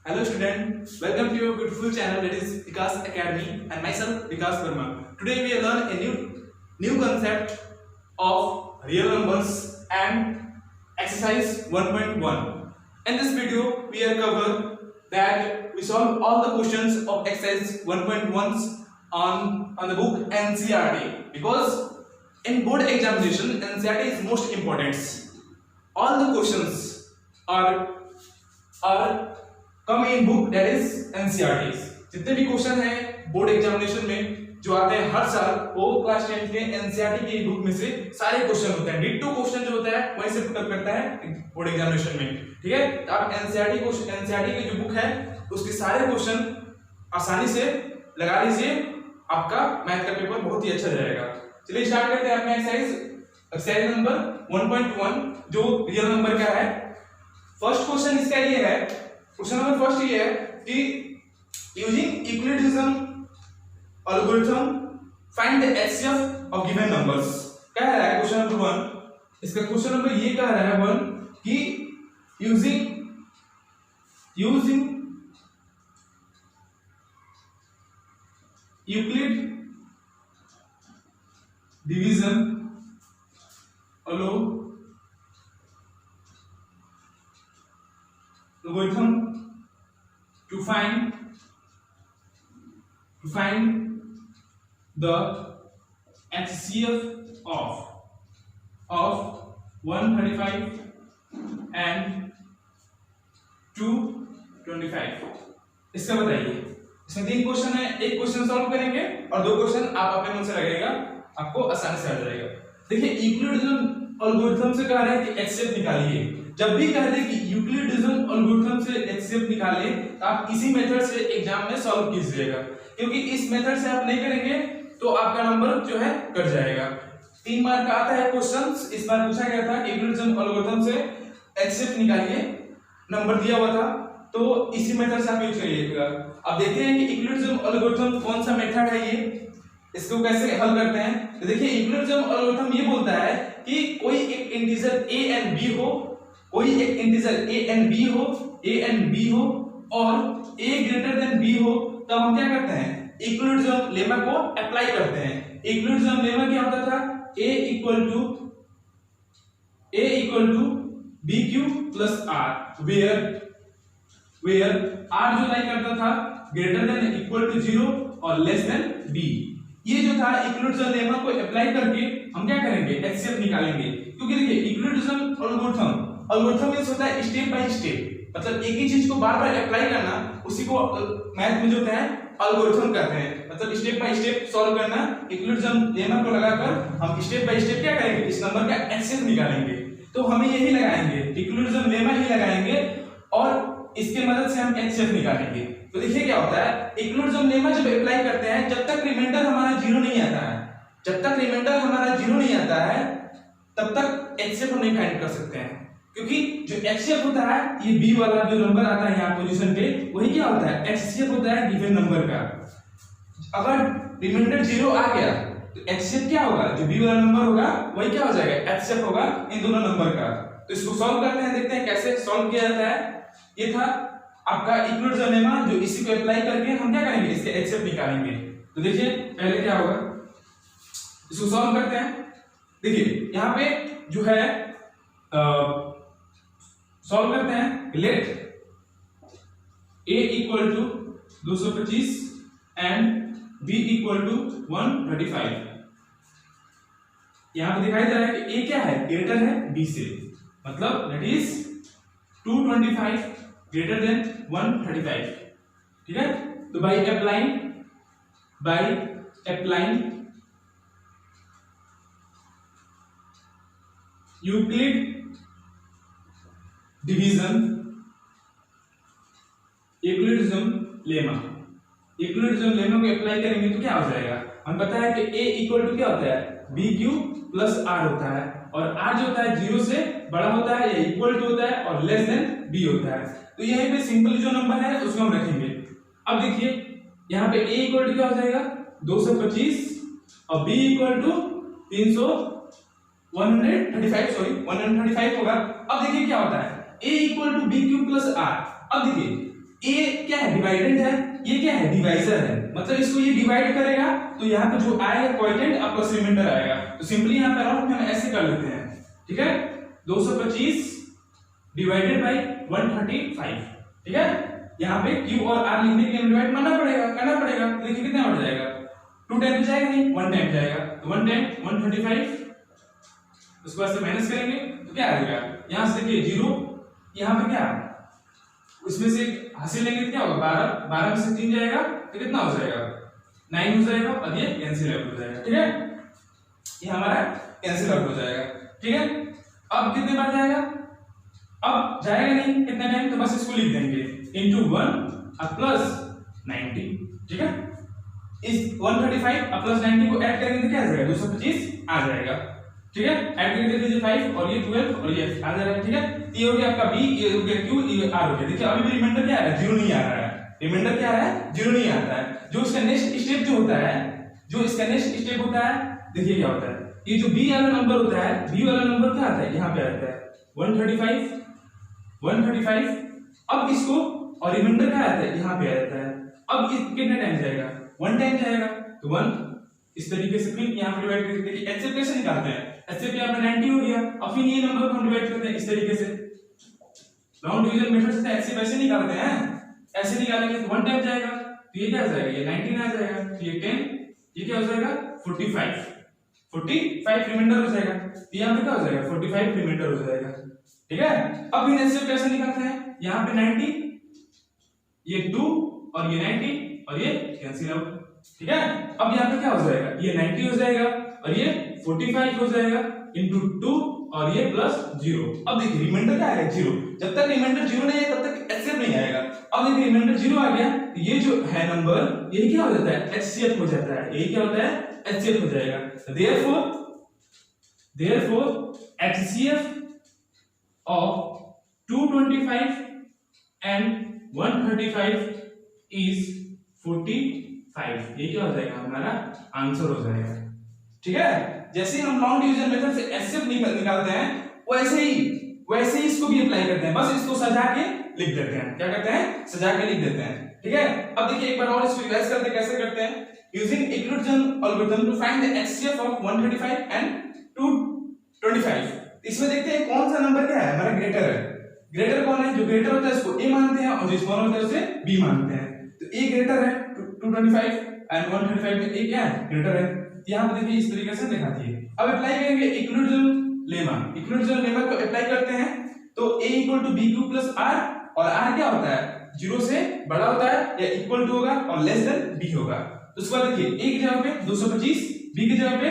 Hello student, welcome to your beautiful channel that is Vikas Academy and myself Vikas Verma. Today we will learn a new concept of real numbers and exercise 1.1. In this video we are cover that we solve all the questions of exercise 1.1 on the book NCERT, because in board examination NCERT is most important. All the questions are come in book that is NCERT. जितने भी question है board examination में जो आते हैं हर साल, वो class 10 के एनसीईआरटी की बुक में से सारे क्वेश्चन होते हैं। डिट्टो क्वेश्चन जो होता है वही से पुटअप करता है बोर्ड एग्जामिनेशन में, ठीक है। तो आप एनसीईआरटी की जो बुक है उसके सारे क्वेश्चन आसानी से लगा लीजिए, आपका मैथ का पेपर बहुत ही अच्छा जाएगा। चलिए स्टार्ट करते हैं अपना एक्सरसाइज नंबर 1.1 जो रियल नंबर का है। फर्स्ट क्वेश्चन इसका ये है, क्वेश्चन नंबर फर्स्ट ये है कि using Euclidean algorithm find the HCF of given numbers. क्या है क्वेश्चन नंबर 1, इसका क्वेश्चन नंबर ये कह रहा है 1 कि using Euclid division algorithm to find the HCF of 135 and 225। इसका बताइए। इसमें 3 क्वेश्चन है, एक क्वेश्चन सॉल्व करेंगे और 2 क्वेश्चन आप अपने मन से लगेगा, आपको आसानी से आ जाएगा। देखिए यूक्लिडियन एल्गोरिथम से कह रहे हैं कि एचसीएफ निकालिए। जब भी कह दे कि यूक्लिडियन एल्गोरिथम से एचसीएफ निकाले तो आप इसी मेथड से एग्जाम में सॉल्व कीजिएगा, क्योंकि इस मेथड से आप नहीं करेंगे तो आपका नंबर जो है कट जाएगा। 3 मार्क का आता है क्वेश्चन। इस बार पूछा गया था यूक्लिडियन एल्गोरिथम से एचसीएफ निकालिए, नंबर दिया हुआ था, तो इसी मेथड से आप यूज करिएगा। अब देखते हैं कि यूक्लिडियन एल्गोरिथम कौन सा मेथड है, ये इसको कैसे हल करते हैं। तो देखिए यूक्लिडियन एल्गोरिथम ये बोलता है कि कोई एक इंटीजर a एंड b हो, कोई एक इंटीजर a एंड b हो और a ग्रेटर देन b हो, तब हम क्या करते हैं यूक्लिडियन लेमा को अप्लाई करते हैं। यूक्लिडियन लेमा क्या होता था, a equal to bq plus r, where r जो लाई करता था ग्रेटर देन इक्वल टू 0 और लेस देन b। ये जो था यूक्लिडियन लेमा को अप्लाई करके हम क्या करेंगे एचसीएफ निकालेंगे, क्योंकि देखिए यूक्लिडियन एल्गोरिथम मींस होता है स्टेप बाय स्टेप, मतलब एक ही चीज को बार बार अप्लाई करना, उसी को मैथ में जो होता है एल्गोरिथम कहते हैं। मतलब स्टेप बाय स्टेप सॉल्व करना, यूक्लिडियन लेमा को लगाकर हम स्टेप बाय स्टेप क्या करेंगे, इस नंबर का एचसीएफ निकालेंगे। तो हमें यही लगाएंगे, यूक्लिडियन लेमा ही लगाएंगे और इसके मदद से हम एचसीएफ निकालेंगे। तो देखिए क्या होता है, यूक्लिडियन लेमा जब अप्लाई करते हैं, जब तक रिमाइंडर हमारा 0 नहीं आता है, तब तक एचसीएफ हम नहीं फाइंड कर सकते हैं, क्योंकि जो एचसीएफ होता है ये बी वाला जो नंबर आता है यहाँ पोजीशन पे, वही क्या होता है एचसीएफ होता है गिवन नंबर का। अगर रिमाइंडर 0 आ गया तो एचसीएफ क्या होगा, जो बी वाला नंबर होगा वही क्या हो जाएगा एचसीएफ होगा इन दोनों नंबर का। तो इसको सॉल्व करते हैं, देखते हैं कैसे सॉल्व किया जाता है। ये था आपका यूक्लिडियन लेमा, जो इसी को अप्लाई करके हम क्या करेंगे इसके एचसीएफ निकालेंगे। तो देखिए पहले क्या होगा, इसको सॉल्व करते हैं। देखिए यहाँ पे जो है सॉल्व करते हैं, let a equal to 225 and b equal to 135। यहां पे दिखाई दे रहा है कि a क्या है, ग्रेटर है b से, मतलब दैट इज 225 ग्रेटर देन 135, ठीक है। तो by applying Euclid division Euclidean lemma को अप्लाई करेंगे तो क्या हो जाएगा, हम पता है कि a इक्वल टू क्या होता है bq प्लस r होता है, और r जो होता है 0 से बड़ा होता है या इक्वल टू होता है और लेस देन b होता है। तो यहीं पे सिंपल जो नंबर है उसको हम रखेंगे। अब देखिए यहाँ पे a इक्वल टू क्या हो जाएगा 225 और b इक्वल टू 135 होगा। अब देखिए क्या होता है a equal to B Q plus R. अब देखिए ये क्या है, डिवाइडेंड है, ये क्या है, डिवाइजर है, मतलब इसको ये डिवाइड करेगा तो यहाँ पे जो आएगा क्वोटिएंट और प्लस रिमाइंडर आएगा। तो सिंपली यहाँ पे अराउंड हम ऐसे कर लेते हैं, ठीक है, 225 डिवाइडेड बाय 135, ठीक है। यहाँ पे Q और R लिखने के लिए डिवाइड करना पड़ेगा। तो देखिए कितना हो जाएगा, 2 टाइम तो जाएगा नहीं, 1 टाइम जाएगा, तो 1 टाइम 135, उसके बाद से माइनस करेंगे तो क्या आ जाएगा, यहाँ से देखिए 0, यहाँ पे क्या उसमें से हासिल लेंगे तो क्या होगा, 12 में से 3 जाएगा तो कितना हो जाएगा, 9 हो जाएगा, और ये कैंसिल आउट हो जाएगा, ठीक है, ये हमारा कैंसिल आउट हो जाएगा, ठीक है। अब कितने बार जाएगा, अब जाएगा नहीं कितने टाइम, तो बस इसको लिख देंगे into 1 प्लस 90, ठीक है। इस 135 प्लस 90 को ऐड करेंगे तो क्या आ जाएगा, 225 आ जाएगा, ठीक है। ऐड करके दे दीजिए 5 और ये 12 और ये आ जाएगा, ठीक है। ये हो गया आपका B, ये हो गया Q, ये R हो गया। देखिए अभी भी रिमाइंडर क्या आ रहा है, 0 नहीं आ रहा है, रिमाइंडर क्या आ रहा है, 0 नहीं आता है। जो इसका नेक्स्ट स्टेप जो होता है, देखिए क्या होता है, ये जो B वाला नंबर होता है, B वाला नंबर क्या आता है, यहाँ पे आता है 135, अब इसको और रिमाइंडर क्या आता है, यहाँ पे आ जाता है। अब कितने टाइम जाएगा, 1 टाइम जाएगा, तो 1 इस तरीके से फिर यहाँ पे डिवाइड करके देखिए एचसीएफ कैसे निकालते हैं, एचसीएफ यहाँ पे 90 हो गया, अब फिर ये नंबर को हम डिवाइड करते हैं इस तरीके से, लॉन्ग डिवीजन मेथड से एचसीएफ ऐसे निकालते हैं, ऐसे निकालेंगे तो 1 टाइम जाएगा, तो ये क्या हो जाएगा, ये 19 आ जाएगा, तो ये 10, ये क्या हो जाएगा 45 रिमाइंडर हो जाएगा, तो यहाँ पे क्या हो जाएगा 45 रिमाइंडर हो जाएगा, ठीक है। अब इन एचसीएफ कैसे निकालते हैं, यहाँ पे 90, ये 2 और ये 90 और ये कैंसिल आउट, ठीक है। अब यहाँ पे क्या हो जाएगा, ये 90 हो जाएगा और ये 45 हो जाएगा इंटू 2 और ये प्लस 0। अब देखिए रिमाइंडर क्या आएगा 0, जब तक रिमाइंडर 0 नहीं है तब तक एचसीएफ नहीं आएगा। अब देखिए रिमाइंडर 0 आ गया, तो ये जो है नंबर ये क्या हो जाता है, एचसीएफ हो जाता है, ये क्या होता है, एचसीएफ हो जाएगा। Therefore HCF of 225 and 135 is 45, ये क्या हो जाएगा, हमारा आंसर हो जाएगा, ठीक है। जैसे हम लॉन्ग डिवीजन मेथड से एचसीएफ निकालते हैं वैसे ही इसको भी अप्लाई करते हैं, बस इसको सजा के लिख देते हैं, क्या करते हैं, सजा के लिख देते हैं, ठीक है। अब देखिए एक बार और इसको रिवाइज करते हैं, कैसे करते हैं, using Euclidean algorithm to find the HCF of 135 and 225। इसमें देखते हैं कौन सा नंबर क्या है, हमारा ग्रेटर है, ग्रेटर कौन है, जो ग्रेटर होता है उसको ए मानते हैं और जो स्मॉल होता है उसे बी मानते हैं। तो ए ग्रेटर है 225 एंड 135 में ए क्या है, ग्रेटर है। यहाँ पे देखिए इस तरीके से दिखाती है। अब अप्लाई करेंगे इक्विलिब्रियम लेमा को अप्लाई करते हैं, तो a equal to B Q plus R, और r क्या होता है, 0 से बड़ा होता है या इक्वल टू होगा और लेस देन b होगा। तो उसके बाद देखिए a की जगह पे 225, b की जगह पे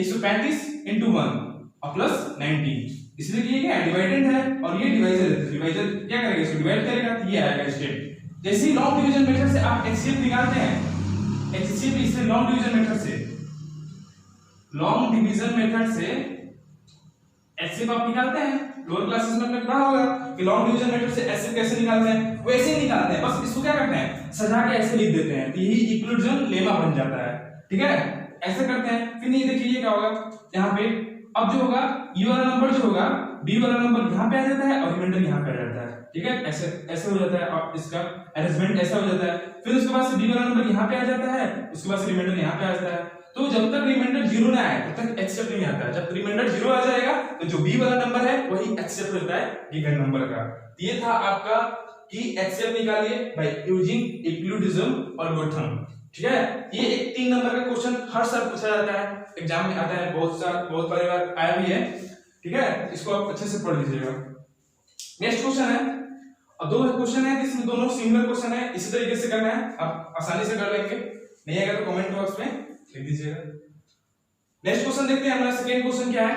135 into 1 और प्लस 90, इसलिए कि ये क्या है, डिवाइडेंड है और ये डिवाइजर है, डिवाइजर क्या करेगा, इसको डिवाइड करेगा, तो ये आएगा स्टेप। जैसे ही लॉन्ग डिवीजन मेथड से आप एचसीएफ निकालते हैं, एचसीएफ इससे लॉन्ग डिवीजन मेथड से एचसीएफ आप निकालते हैं, लोअर क्लासेस में आपने पढ़ा होगा कि लॉन्ग डिवीजन मेथड से एचसीएफ कैसे निकालते हैं, वैसे ही निकालते हैं, बस इसको क्या करते हैं, सजा के ऐसे लिख देते हैं, तो यही इक्विलिब्रियम लेमा बन जाता है, ठीक है। ऐसे करते हैं, फिर ये देखिए ये क्या होगा, यहाँ पे अब जो होगा ये वाला नंबर जो होगा, बी वाला नंबर यहाँ पे आ जाता है और रिमाइंडर यहाँ पे आ जाता है, ठीक है, ऐसे हो जाता है, और इसका अरेंजमेंट ऐसा हो जाता है। फिर उसके बाद से बी वाला नंबर यहाँ पे आ जाता है, उसके बाद से रिमाइंडर यहाँ पे आ जाता है। तो जब तक रिमाइंडर 0 ना आए तब तक एचसीएफ नहीं आता है, जब रिमाइंडर 0 आ जाएगा तो जो बी वाला नंबर है वही एचसीएफ होता है गिवन नंबर का। ये था आपका कि एचसीएफ निकालिए बाय यूजिंग इक्विलिब्रियम एल्गोरिथम, ठीक है। ये एक 3 नंबर का क्वेश्चन हर साल पूछा जाता है, एग्जाम में आता है, बहुत बार आया भी है, ठीक है। इसको आप अच्छे से पढ़ लीजिएगा। नेक्स्ट क्वेश्चन है, और 2 क्वेश्चन है, इसमें दोनों सिमिलर क्वेश्चन है, इसी तरीके से करना है, आप आसानी से कर लेंगे, नहीं आएगा तो कमेंट बॉक्स में लिख दीजिएगा। नेक्स्ट क्वेश्चन देखते हैं, हमारा सेकंड क्वेश्चन क्या है,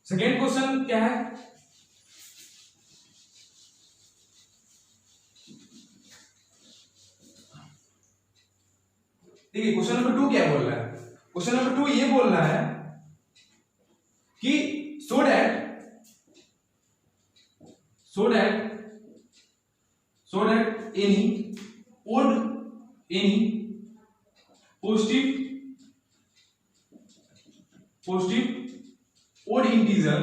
सेकंड क्वेश्चन क्या है, देखिए क्वेश्चन नंबर 2 क्या बोल रहा है, क्वेश्चन नंबर 2 ये बोल रहा है कि so that any positive odd integer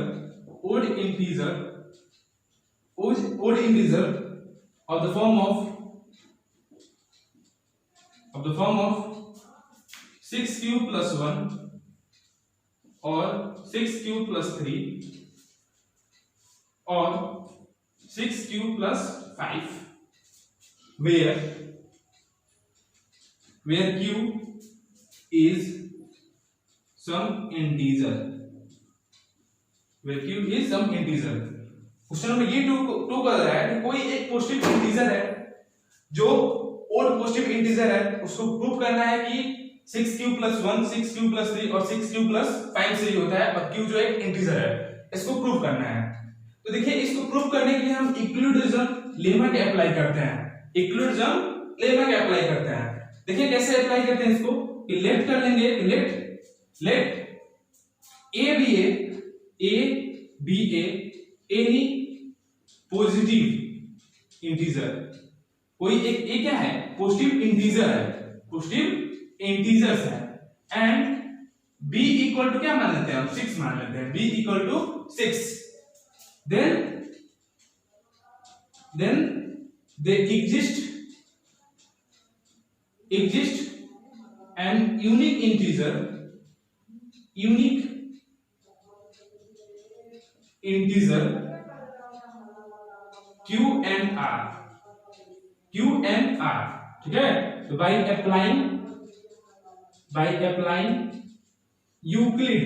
of the form of 6 cube plus 1 or 6 cube plus 3 or 6 cube plus 5 where q is some integer, where q is some integer। Question number ये to कर रहा है कि कोई एक positive integer है जो odd positive integer है, उसको प्रूव करना है कि 6 क्यूब प्लस 1 6 क्यूब प्लस 3 और 6 क्यूब प्लस 5 से ही होता है और q जो एक इंटीजर है, इसको प्रूव करना है। तो देखिए इसको प्रूव करने के लिए हम इक्विलिब्रियम लेमा के अप्लाई करते हैं, इक्विलिब्रियम लेमा के अप्लाई करते हैं। देखिए कैसे अप्लाई करते हैं इसको कि लेट कर लेंगे, let a b a any positive integer, कोई एक a क्या है पॉजिटिव इंटीजर है, पॉजिटिव इंटीजर्स है, एंड b इक्वल टू क्या मान लेते हैं हम 6 मान लेते हैं, b equal to 6, then they exist an unique integer q and r, ठीक है। तो by applying Euclid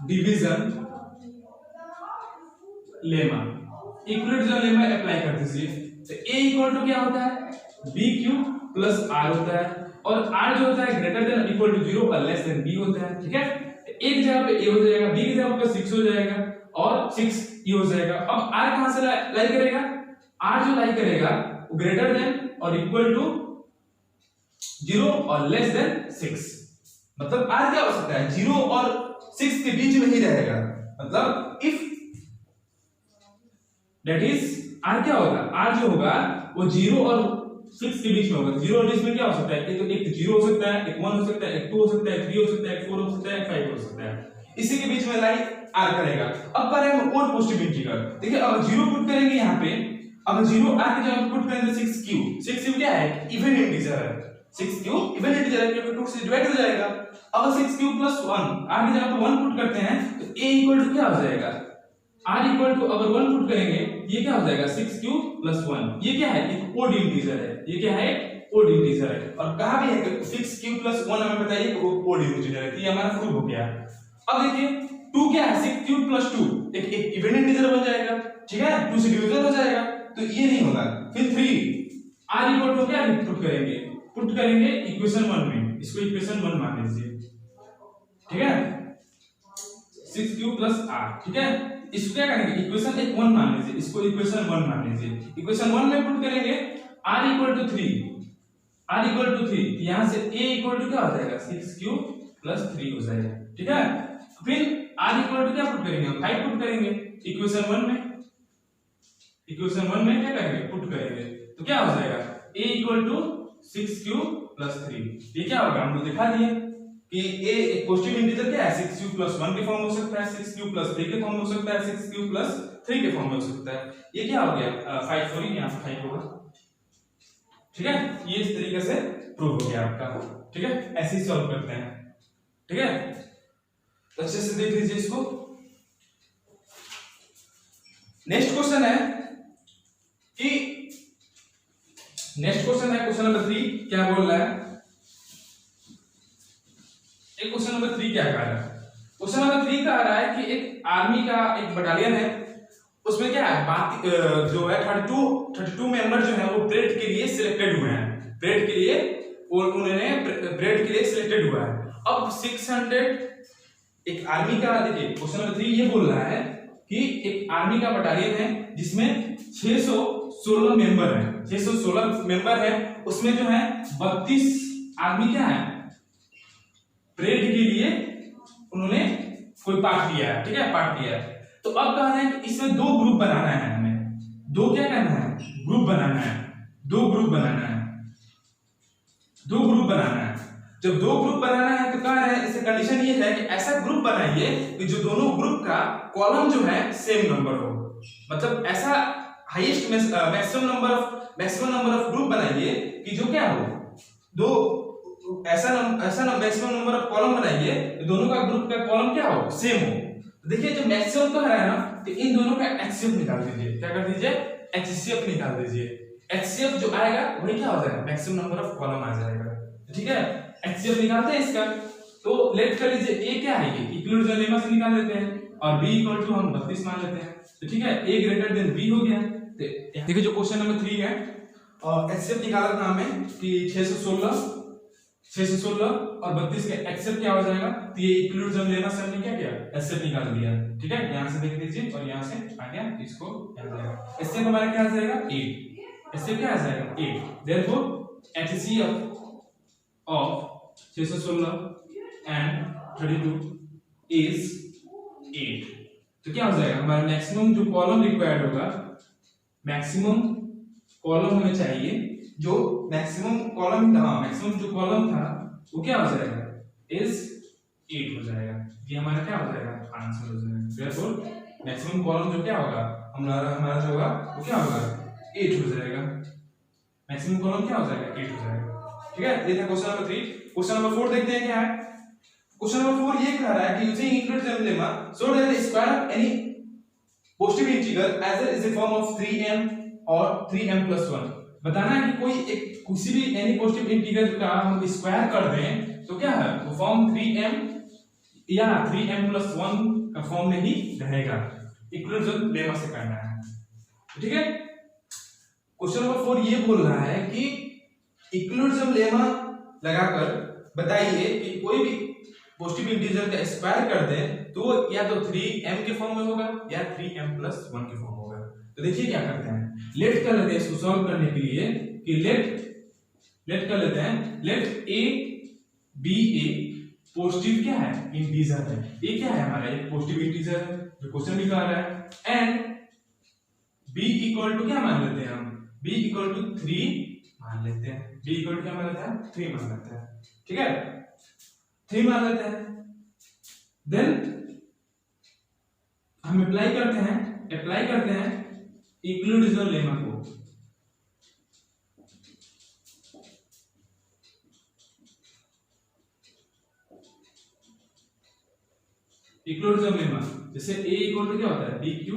division lemma, equilibrium lemma apply कर दीजिए। तो a इक्वल टू क्या होता है b क्यूब प्लस r होता है, और r जो होता है ग्रेटर देन इक्वल टू 0 और लेस देन b होता है, ठीक है। a की जगह पे a हो जाएगा, b की जगह पे 6 हो जाएगा और 6 ये हो जाएगा। अब r कहां से लाई करेगा, r जो लाई करेगा वो ग्रेटर देन और इक्वल टू 0 और लेस देन 6, मतलब r क्या हो सकता है 0 और 6 के बीच में ही रहेगा, मतलब इफ दैट इज r क्या होगा, r जो होगा वो 0 और 6 के बीच में होगा। 0 और 6 में क्या हो सकता है, एक 0 हो सकता है, एक 1 हो सकता है, एक 2 हो सकता है, 3 हो सकता है, एक 4 हो सकता है, एक 5 हो सकता है, इसी के बीच में लाई r करेगा। अब करें हम और पॉजिटिव इंटीजर, देखिए अब 0 पुट करेंगे यहाँ पे, अब 0 r की जगह पुट करेंगे 6 क्यूब क्या है इवन इंटीजर है, 6 क्यूब इवन इंटीजर है क्योंकि 2 से डिवाइड हो जाएगा। अब 6 क्यूब प्लस 1 r की जगह पे 1 पुट करते हैं तो a इक्वल टू क्या हो जाएगा, r इक्वल टू अगर 1 पुट करेंगे ये क्या हो जाएगा 6 क्यूब प्लस 1, ये क्या है एक ओड इंटीजर है, ये क्या है ओड इंटीजर है, और कहा भी है कि 6 क्यूब प्लस 1 हमें बताइए वो ओड इंटीजर है, ये हमारा प्रूव हो गया। अब देखिए 2 क्या है 6 क्यूब प्लस 2 एक इवन इंटीजर बन जाएगा, ठीक है, 2 से डिविजन हो जाएगा, तो ये नहीं होगा। फिर 3 r इक्वल टू क्या पुट करेंगे इक्वेशन 1 में, इसको इक्वेशन 1 मान लीजिए, ठीक है, 6 क्यूब प्लस r, ठीक है। इसको क्या करेंगे इक्वेशन 1 मान लीजिए, इसको इक्वेशन 1 मान लीजिए, इक्वेशन 1 में पुट करेंगे r इक्वल टू 3, यहां से a इक्वल टू क्या हो जाएगा 6 क्यूब प्लस 3 हो जाएगा, ठीक है। फिर r इक्वल टू क्या पुट करेंगे 5 पुट करेंगे इक्वेशन 1 में क्या करेंगे पुट करेंगे, तो क्या हो जाएगा a equal to 6 cube plus 3, ये क्या होगा हम लोग दिखा दिए कि a एक पॉजिटिव इंटीजर क्या है 6 क्यूब प्लस 1 के फॉर्म में हो सकता है, 6 क्यूब प्लस 3 के फॉर्म में हो सकता है, 6 क्यूब प्लस 3 के फॉर्म में हो सकता है। ये क्या हो गया 5 सॉरी यहाँ पे 5 होगा, ठीक है, ये इस तरीके से प्रूव हो गया आपका, ठीक है। ऐसे ही सॉल्व करते हैं, ठीक है, अच्छे से देख लीजिए इसको। नेक्स्ट क्वेश्चन है क्वेश्चन नंबर 3 क्या बोल रहा है, क्वेश्चन नंबर 3 क्या कह रहा है, क्वेश्चन नंबर 3 कह रहा है कि एक आर्मी का एक बटालियन है, उसमें क्या है बाकी जो है 32 मेंबर जो है वो परेड के लिए सिलेक्टेड हुए हैं, परेड के लिए सिलेक्टेड हुआ है। अब 600 एक आर्मी का, देखिए क्वेश्चन नंबर 3 ये बोल रहा है कि एक आर्मी का बटालियन है जिसमें 616 मेंबर है, उसमें जो है 32 आर्मी क्या है परेड के लिए उन्होंने कोई पार्ट लिया है, ठीक है, पार्ट लिया है। तो अब कह रहे हैं कि इसमें 2 ग्रुप बनाना है, हमें 2 क्या करना है ग्रुप बनाना है, 2 ग्रुप बनाना है। जब दो ग्रुप बनाना है तो कह रहे हैं इससे कंडीशन ये है कि ऐसा ग्रुप बनाइए कि जो दोनों ग्रुप का कॉलम जो है सेम नंबर हो, मतलब ऐसा highest maximum number of group बनाइए कि जो क्या हो, दो ऐसा मैक्सिमम नंबर ऑफ कॉलम बनाइए कि दोनों का ग्रुप का कॉलम क्या हो, सेम हो। तो देखिए जब मैक्सिमम कह रहा है ना तो इन दोनों का एचसीएफ निकाल दीजिए। क्या कर दीजिए? एचसीएफ निकाल दीजिए। एचसीएफ जो आएगा वही क्या हो जाएगा, मैक्सिमम नंबर ऑफ कॉलम आ जाएगा। ठीक है, एचसीएफ निकालते हैं इसका। तो लेट कर लीजिए ए क्या है, ये इक्विवेलेंट लेमा से निकाल लेते हैं और b इक्वल टू हम 32 मान लेते हैं। तो ठीक है, a ग्रेटर देन b हो गया। देखिए जो क्वेश्चन नंबर 3 है और एचसीएफ निकाला था हमें कि 616 और 32 का एचसीएफ क्या हो जाएगा, तो ये इक्विवेलेंट लेमा से हमने क्या किया, एचसीएफ निकाल लिया। ठीक है, यहां से देख लीजिए और यहां से आ गया, इसको यहां जाएगा। एचसीएफ हमारा क्या आ जाएगा 8। एचसीएफ क्या आ जाएगा 8। Therefore HCF of 616 and 32 is 8। तो क्या हो जाएगा, हमारा मैक्सिमम जो कॉलम रिक्वायर्ड होगा, मैक्सिमम कॉलम हमें चाहिए, जो मैक्सिमम जो कॉलम था वो क्या हो जाएगा, is 8 हो जाएगा। ये हमारा क्या हो जाएगा, आंसर हो जाएगा। therefore मैक्सिमम कॉलम जो क्या होगा हमारा जो होगा वो क्या होगा 8 हो जाएगा। मैक्सिमम कॉलम क्या हो जाएगा 8 हो जाएगा। ठीक है, ये था क्वेश्चन नंबर 3। क्वेश्चन नंबर 4 देखते हैं क्या है। क्वेश्चन नंबर 4 ये कह रहा है कि using equivalent lemma so that the square of any positive integer as is the form of 3m और 3m+1। बताना है कि कोई एक किसी भी एनी पॉजिटिव इंटीजर का हम स्क्वायर कर दें तो क्या है वो फॉर्म 3m या 3m+1 का फॉर्म में ही रहेगा। इक्विवेलेंट लेमा से करना है। ठीक है, क्वेश्चन नंबर 4 ये बोल रहा है कि इक्विवेलेंट लेमा लगाकर बताइए कि कोई भी पॉजिटिव इंटीजर का स्क्वायर कर दें तो या तो 3m के फॉर्म में होगा या 3m+1 के फॉर्म होगा। तो देखिए क्या करते हैं, लेट कर लेते हैं इसको सॉल्व करने के लिए कि लेट कर लेते हैं, let a b a positive क्या है, इंटीजर है। a क्या है हमारा एक पॉजिटिव इंटीजर है जो क्वेश्चन में कह रहा है। एंड b इक्वल टू क्या मान लेते हैं हम, b इक्वल टू 3 मान लेते हैं। b इक्वल टू क्या मान लेते हैं, 3 मान लेते हैं। ठीक है, 3 मान लेते हैं। देन हम अप्लाई करते हैं इक्विवेलेंट लेमा को। इक्विवेलेंट लेमा जैसे a इक्वल टू क्या होता है dq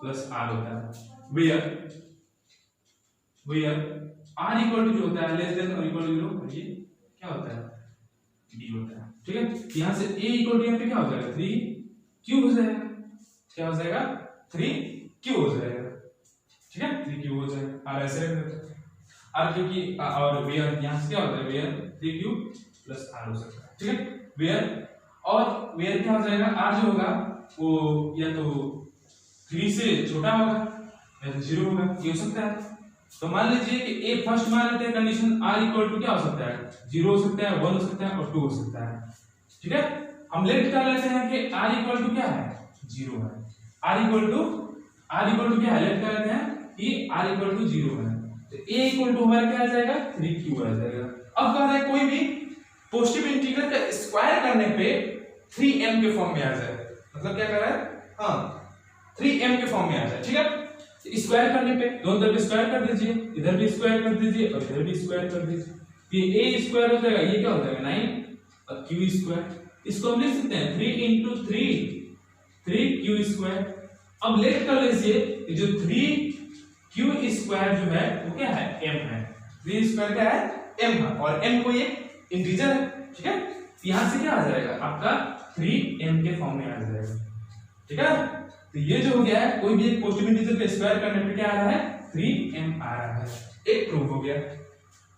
प्लस r होता है। वेयर r इक्वल टू जो होता है लेस देन और इक्वल टू 0, ये क्या होता है d होता है। ठीक है, यहां से a इक्वल टू यहां पे क्या हो जाएगा 3q हो जाएगा। क्या हो जाएगा 3q हो जाएगा। ठीक है, 3q हो जाएगा। r ऐसे रख देते हैं r क्योंकि और वेयर यहां से क्या होता है वेयर 3q प्लस r हो सकता है। ठीक है, वेयर क्या हो जाएगा, r जो होगा वो या तो 3 से छोटा होगा या तो 0 होगा, ये हो सकता है। तो मान लीजिए कि a फर्स्ट मान लेते हैं कंडीशन r इक्वल टू क्या हो सकता है 0 हो सकता है, 1 हो सकता है और 2 हो सकता है। ठीक है, हम लेट कर लेते हैं कि r इक्वल टू क्या है 0 है। r इक्वल टू क्या है, लेट कर लेते हैं कि r इक्वल टू 0 है। तो a इक्वल टू हमारा क्या आ जाएगा 3q आ जाएगा। अब कह रहे हैं कोई भी पॉजिटिव इंटीजर का स्क्वायर करने पे 3m के फॉर्म में आ जाए। मतलब क्या कर रहा है, हाँ 3m के फॉर्म में आ जाए। ठीक है, स्क्वायर करने पे दोनों तरफ स्क्वायर कर दीजिए, इधर भी स्क्वायर कर दीजिए और इधर भी स्क्वायर कर दीजिए। ये a स्क्वायर हो जाएगा, ये क्या हो जाएगा 9 और q स्क्वायर। इसको हम लिख सकते हैं 3 into 3 q स्क्वायर। अब लेट कर लीजिए जो 3q स्क्वायर जो है वो क्या है m है। 3 स्क्वायर क्या है m है और m कोई एक इंटीजर है। ठीक है, यहां से क्या आ जाएगा आपका 3m के फॉर्म में आ जाएगा। ठीक है, तो ये जो हो गया है कोई भी एक पॉजिटिव इंटीजर का स्क्वायर करने पे क्या आ रहा है 3m आ रहा है। एक प्रूव हो गया।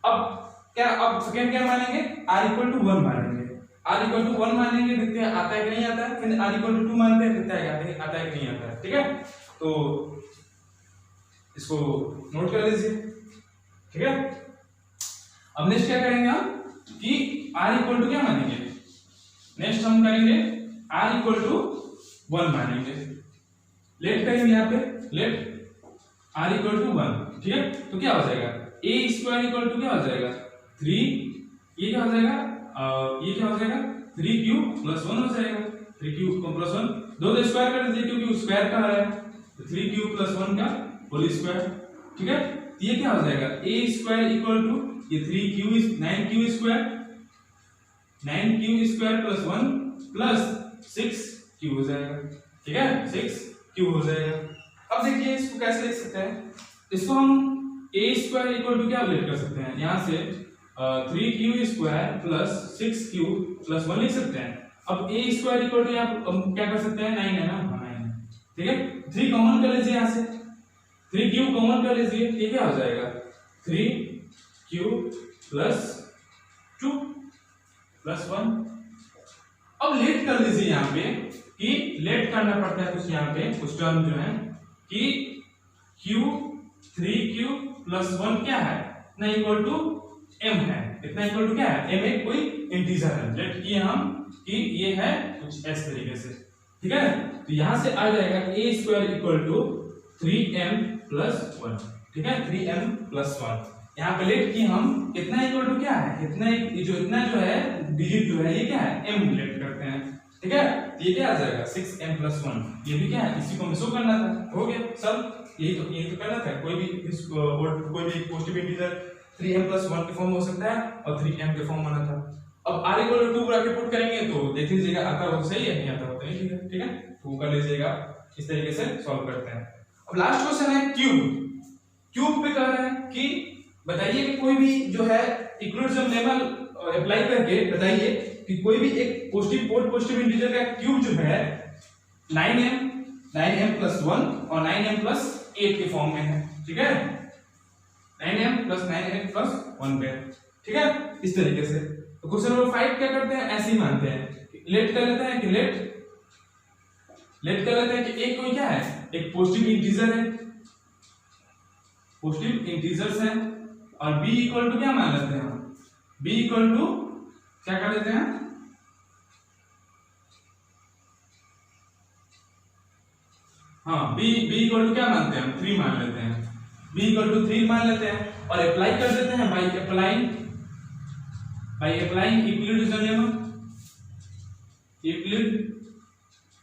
अब सेकंड क्या मानेंगे, r इक्वल टू 1 मानेंगे। r इक्वल टू 1 मानेंगे, देखते हैं आता है कि नहीं आता है। फिर r इक्वल टू 2 मानते हैं, देखते हैं आता है कि नहीं आता है। ठीक है, तो इसको नोट कर लीजिए। ठीक है, अब नेक्स्ट क्या करेंगे हम कि r इक्वल टू क्या मानेंगे, नेक्स्ट हम करेंगे r इक्वल टू 1 मानेंगे। लेट करेंगे यहाँ पे, लेट r इक्वल टू 1। ठीक है, तो क्या हो जाएगा a स्क्वायर इक्वल टू क्या हो जाएगा 3, ये क्या हो जाएगा ये क्या हो जाएगा 3q + 1 हो जाएगा। 3q + 1 दो स्क्वायर कर दीजिए क्योंकि स्क्वायर का है, तो 3q + 1 का होल स्क्वायर। ठीक है, ये क्या हो जाएगा a² = ये 3q 9q² 9q² + 1 + 6q हो जाएगा। ठीक है, 6q हो जाएगा। अब देखिए इसको कैसे लिख सकते हैं, इसको हम a² = क्या लिख कर सकते हैं, यहाँ से 3q² + 6q + 1 लिख सकते हैं। अब a² = आप क्या कर सकते हैं 9 है ना, 9 है। ठीक है, 3 कॉमन कर लीजिए, यहाँ से 3q कॉमन कर लीजिए, ये क्या हो जाएगा 3q + 2 + 1। अब लेट कर लीजिए यहाँ पे, कि लेट करना पड़ता है कुछ, यहाँ पे कुछ टर्म जो है कि q 3q + 1 क्या है इतना इक्वल टू m है, इतना इक्वल टू क्या है m, एक कोई इंटीजर है। लेट किए हम कि ये है कुछ इस तरीके से। ठीक है, तो यहां से आ जाएगा a² = 3m + 1। ठीक है, 3m + 1 यहाँ पे लेट की हम कितना इक्वल टू क्या है, इतना जो है डिजिट जो है ये क्या है m लेट करते हैं। ठीक है, ये क्या आ जाएगा 6m + 1, ये भी क्या है इसी को हमें शो करना था, हो गया सब। यही तो करना था, कोई भी पॉजिटिव इंटीजर 3m + 1 के फॉर्म हो सकता है और 3m के फॉर्म आना था। अब r = 2 ब्रैकेट पुट करेंगे तो देख लीजिएगा आता हो सही है, नहीं आता हो तो नहीं। ठीक है, 2 कर लीजिएगा, इस तरीके से सॉल्व करते हैं। अब लास्ट क्वेश्चन है क्यूब पे कह रहे हैं कि बताइए कि कोई भी जो है इक्विलिब्रियम लेवल अप्लाई करके बताइए कि कोई भी एक पॉजिटिव इंटीजर का क्यूब जो है 9m + 1 और 9m + 8 के फॉर्म में है। ठीक है, 9m + 9m + 1 पे। ठीक है, इस तरीके से। तो क्वेश्चन नंबर 5 क्या करते हैं, ऐसे ही मानते हैं, लेट कर लेते हैं कि लेट कर लेते हैं कि एक कोई क्या है एक पॉजिटिव इंटीजर है, पॉजिटिव इंटीजर्स है, और b = क्या मान लेते हैं हम, b = क्या कर लेते हैं, हाँ b = क्या मानते हैं हम 3 मान लेते हैं, b = 3 मान लेते हैं और अप्लाई कर देते हैं by applying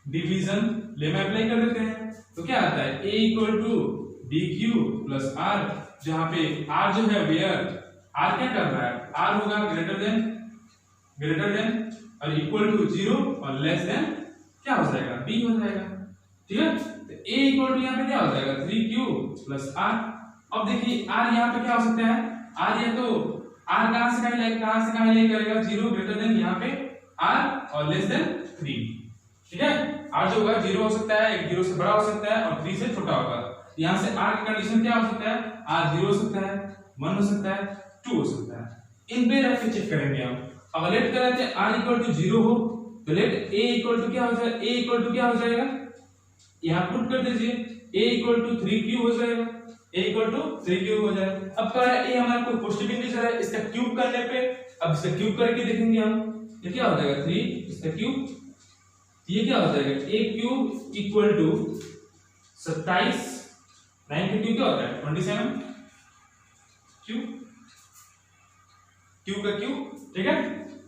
division lemma apply कर देते हैं। तो क्या आता है a = dq + r, जहां पे r जो है वेयर r क्या कर रहा है, r होगा ग्रेटर देन और इक्वल टू 0 और लेस देन क्या हो जाएगा b हो जाएगा। ठीक है, तो a = यहाँ पे क्या हो जाएगा 3q + r। अब देखिए r यहाँ पे क्या हो सकता है, r ये तो r कहां से कहां ले करेगा 0 ग्रेटर देन यहाँ पे r और लेस देन 3। ठीक है, r जो होगा 0 हो सकता है, 0 से बड़ा हो सकता है और 3 से छोटा होगा। यहाँ से r की कंडीशन क्या हो सकता है, r 0 हो सकता है, 1 हो सकता है, 2 हो सकता है। इन पे रख के चेक करेंगे हम। अगर लेट कर लेते हैं r = 0 हो तो लेट a = क्या हो जाएगा, a = क्या हो जाएगा, यहाँ पुट कर दीजिए a = 3q हो जाएगा, a = 3q हो जाएगा। अब कह रहा है a हमारा कोई पॉजिटिव इंटीजर है, इसका क्यूब करने पे, अब इसका क्यूब करके देखेंगे हम, ये क्या हो जाएगा 3, इसका क्यूब, ये क्या हो जाएगा a³ = 27, 9 के क्यूब क्या होता है 27, क्यूब का क्यूब। ठीक है,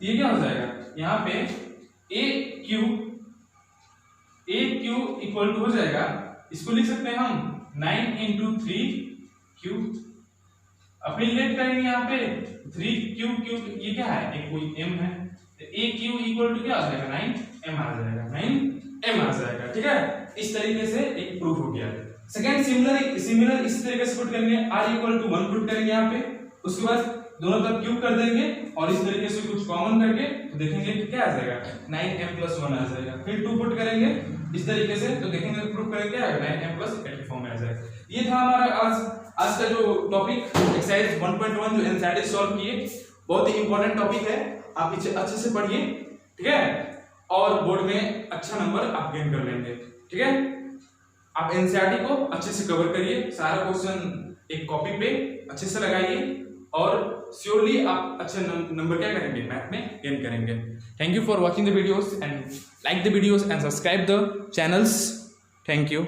ये क्या हो जाएगा यहाँ पे a³ = हो जाएगा, इसको लिख सकते हैं हम 9 × 3 अपनी लेट करेंगे यहाँ पे 3 ये क्या है एक कोई m है, तो a³ = क्या आ जाएगा 9m आ जाएगा। ठीक है, इस तरीके से एक प्रूफ हो गया। सेकंड सिमिलर इसी तरीके से पुट करेंगे, r = 1 पुट करेंगे यहाँ पे, उसके बाद दोनों तरफ क्यूब कर देंगे और इस तरीके से कुछ कॉमन करके तो देखेंगे कि क्या आ जाएगा 9m + 1 आ जाएगा। फिर 2 पुट करेंगे इस तरीके से तो देखेंगे प्रूफ करेंगे 9m + 8 फॉर्म में आ जाएगा। ये था हमारा आज का जो टॉपिक एक्सरसाइज 1.1 जो एनसीईआरटी सॉल्व किए, बहुत ही इंपॉर्टेंट टॉपिक है, आप इसे अच्छे से पढ़िए। ठीक है, और बोर्ड में अच्छा नंबर आप गेन कर लेंगे। ठीक है, आप एनसीईआरटी को अच्छे से कवर करिए, सारा क्वेश्चन एक कॉपी पे अच्छे से लगाइए और श्योरली आप अच्छे नंबर क्या करेंगे मैथ में गेन करेंगे। Thank you for watching the videos and like the videos and subscribe the channels. Thank you.